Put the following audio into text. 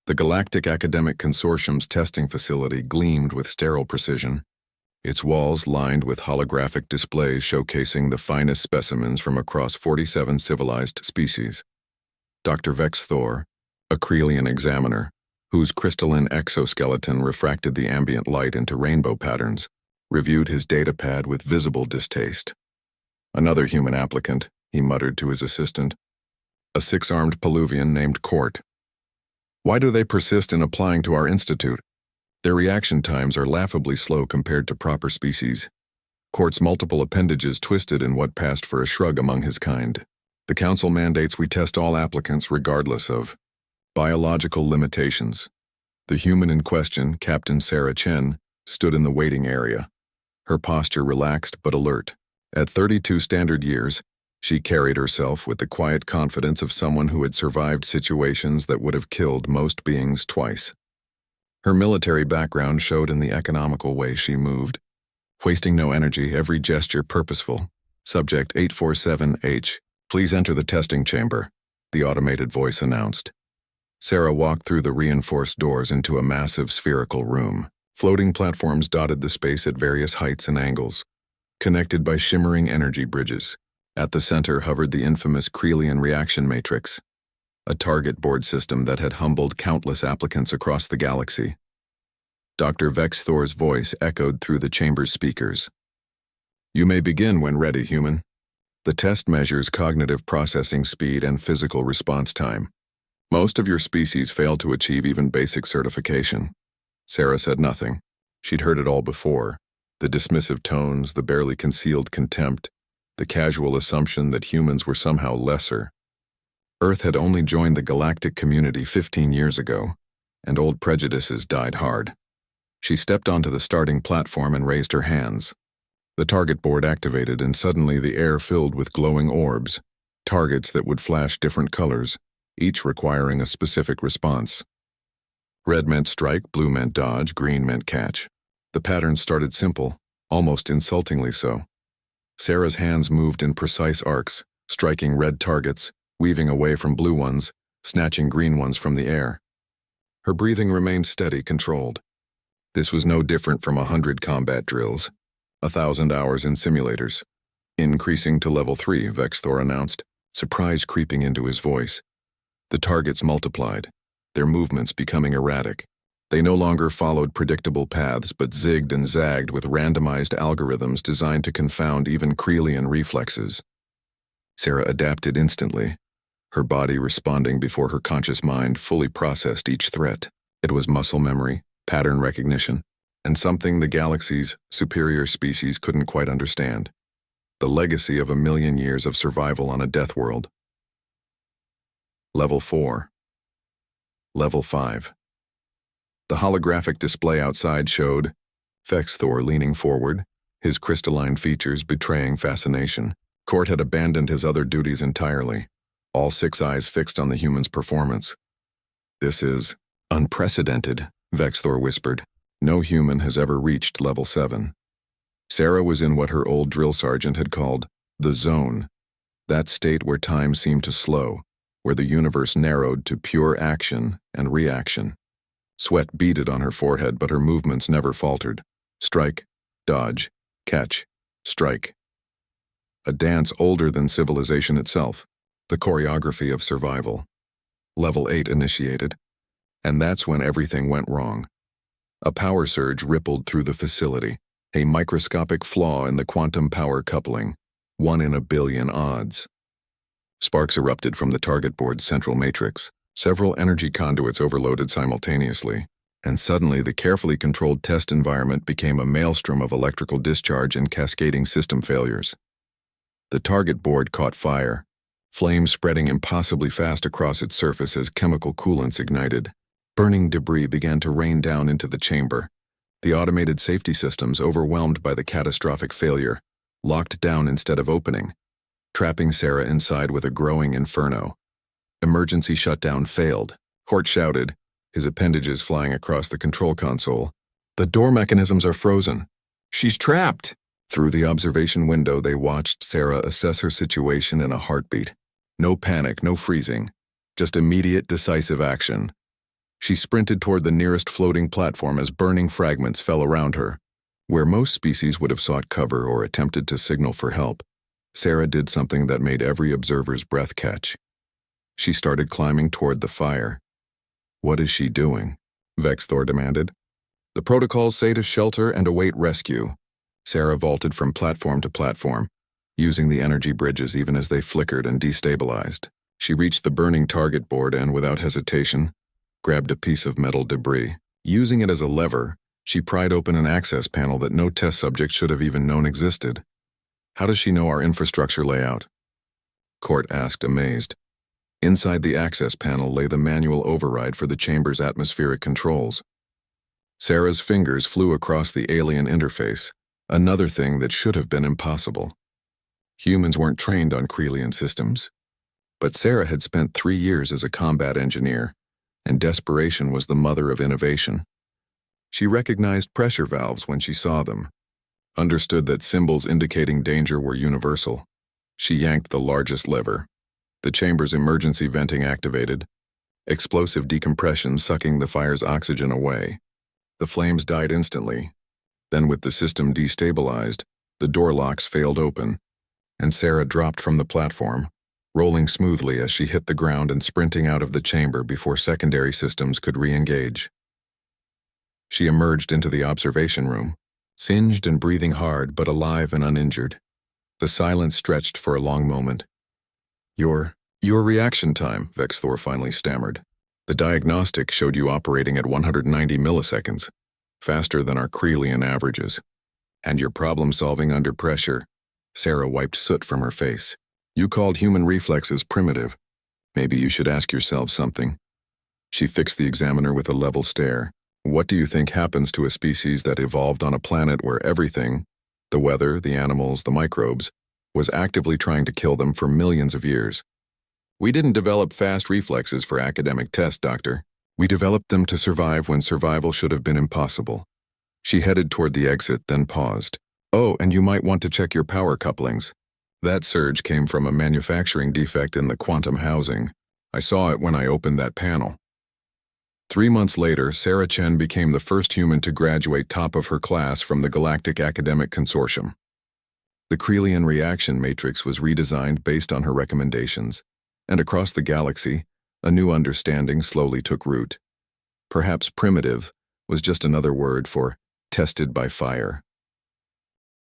The Galactic Academic Consortium's testing facility gleamed with sterile precision, its walls lined with holographic displays showcasing the finest specimens from across 47 civilized species. Dr. Vex Thor, a Krelian examiner, whose crystalline exoskeleton refracted the ambient light into rainbow patterns, reviewed his datapad with visible distaste. Another human applicant, he muttered to his assistant, a six-armed Peluvian named Court. Why do they persist in applying to our institute? Their reaction times are laughably slow compared to proper species. Court's multiple appendages twisted in what passed for a shrug among his kind. The council mandates we test all applicants regardless of biological limitations. The human in question, Captain Sarah Chen, stood in the waiting area, her posture relaxed but alert. At 32 standard years, she carried herself with the quiet confidence of someone who had survived situations that would have killed most beings twice. Her military background showed in the economical way she moved, wasting no energy, every gesture purposeful. Subject 847H, please enter the testing chamber, the automated voice announced. Sarah walked through the reinforced doors into a massive spherical room. Floating platforms dotted the space at various heights and angles, connected by shimmering energy bridges. At the center hovered the infamous Krelian reaction matrix, a target board system that had humbled countless applicants across the galaxy. Dr. Vex Thor's voice echoed through the chamber's speakers. You may begin when ready, human. The test measures cognitive processing speed and physical response time. Most of your species fail to achieve even basic certification. Sarah said nothing. She'd heard it all before. The dismissive tones, the barely concealed contempt, the casual assumption that humans were somehow lesser. Earth had only joined the galactic community 15 years ago, and old prejudices died hard. She stepped onto the starting platform and raised her hands. The target board activated, and suddenly the air filled with glowing orbs, targets that would flash different colors, each requiring a specific response. Red meant strike, blue meant dodge, green meant catch. The pattern started simple, almost insultingly so. Sarah's hands moved in precise arcs, striking red targets, weaving away from blue ones, snatching green ones from the air. Her breathing remained steady, controlled. This was no different from 100 combat drills, 1,000 hours in simulators. Increasing to level 3, Vex Thor announced, surprise creeping into his voice. The targets multiplied, their movements becoming erratic. They no longer followed predictable paths but zigged and zagged with randomized algorithms designed to confound even Krelian reflexes. Sarah adapted instantly, her body responding before her conscious mind fully processed each threat. It was muscle memory, pattern recognition, and something the galaxy's superior species couldn't quite understand. The legacy of 1,000,000 years of survival on a death world. Level 4. Level 5. The holographic display outside showed Vex Thor leaning forward, his crystalline features betraying fascination. Court had abandoned his other duties entirely, all 6 eyes fixed on the human's performance. This is unprecedented, Vex Thor whispered. No human has ever reached level 7. Sarah was in what her old drill sergeant had called the zone, that state where time seemed to slow, where the universe narrowed to pure action and reaction. Sweat beaded on her forehead, but her movements never faltered. Strike, dodge, catch, strike. A dance older than civilization itself, the choreography of survival. Level 8 initiated, and that's when everything went wrong. A power surge rippled through the facility, a microscopic flaw in the quantum power coupling, 1 in a billion odds. Sparks erupted from the target board's central matrix. Several energy conduits overloaded simultaneously, and suddenly the carefully controlled test environment became a maelstrom of electrical discharge and cascading system failures. The target board caught fire, flames spreading impossibly fast across its surface as chemical coolants ignited. Burning debris began to rain down into the chamber. The automated safety systems, overwhelmed by the catastrophic failure, locked down instead of opening, trapping Sarah inside with a growing inferno. Emergency shutdown failed. Court shouted, his appendages flying across the control console. The door mechanisms are frozen. She's trapped! Through the observation window, they watched Sarah assess her situation in a heartbeat. No panic, no freezing. Just immediate, decisive action. She sprinted toward the nearest floating platform as burning fragments fell around her. Where most species would have sought cover or attempted to signal for help, Sarah did something that made every observer's breath catch. She started climbing toward the fire. "What is she doing?" Vexthor demanded. "The protocols say to shelter and await rescue." Sarah vaulted from platform to platform, using the energy bridges even as they flickered and destabilized. She reached the burning target board and, without hesitation, grabbed a piece of metal debris. Using it as a lever, she pried open an access panel that no test subject should have even known existed. "How does she know our infrastructure layout?" Court asked, amazed. Inside the access panel lay the manual override for the chamber's atmospheric controls. Sarah's fingers flew across the alien interface, another thing that should have been impossible. Humans weren't trained on Krelian systems. But Sarah had spent 3 years as a combat engineer, and desperation was the mother of innovation. She recognized pressure valves when she saw them, understood that symbols indicating danger were universal. She yanked the largest lever. The chamber's emergency venting activated, explosive decompression sucking the fire's oxygen away. The flames died instantly. Then, with the system destabilized, the door locks failed open, and Sarah dropped from the platform, rolling smoothly as she hit the ground and sprinting out of the chamber before secondary systems could re-engage. She emerged into the observation room, singed and breathing hard but alive and uninjured. The silence stretched for a long moment. Your reaction time," Vexthor finally stammered. "The diagnostic showed you operating at 190 milliseconds, faster than our Krelian averages. And your problem-solving under pressure." Sarah wiped soot from her face. "You called human reflexes primitive. Maybe you should ask yourself something." She fixed the examiner with a level stare. "What do you think happens to a species that evolved on a planet where everything, the weather, the animals, the microbes, was actively trying to kill them for millions of years?" "We didn't develop fast reflexes for academic tests, Doctor. We developed them to survive when survival should have been impossible." She headed toward the exit, then paused. "Oh, and you might want to check your power couplings. That surge came from a manufacturing defect in the quantum housing. I saw it when I opened that panel." 3 months later, Sarah Chen became the first human to graduate top of her class from the Galactic Academic Consortium. The Krelian reaction matrix was redesigned based on her recommendations, and across the galaxy, a new understanding slowly took root. Perhaps primitive was just another word for tested by fire.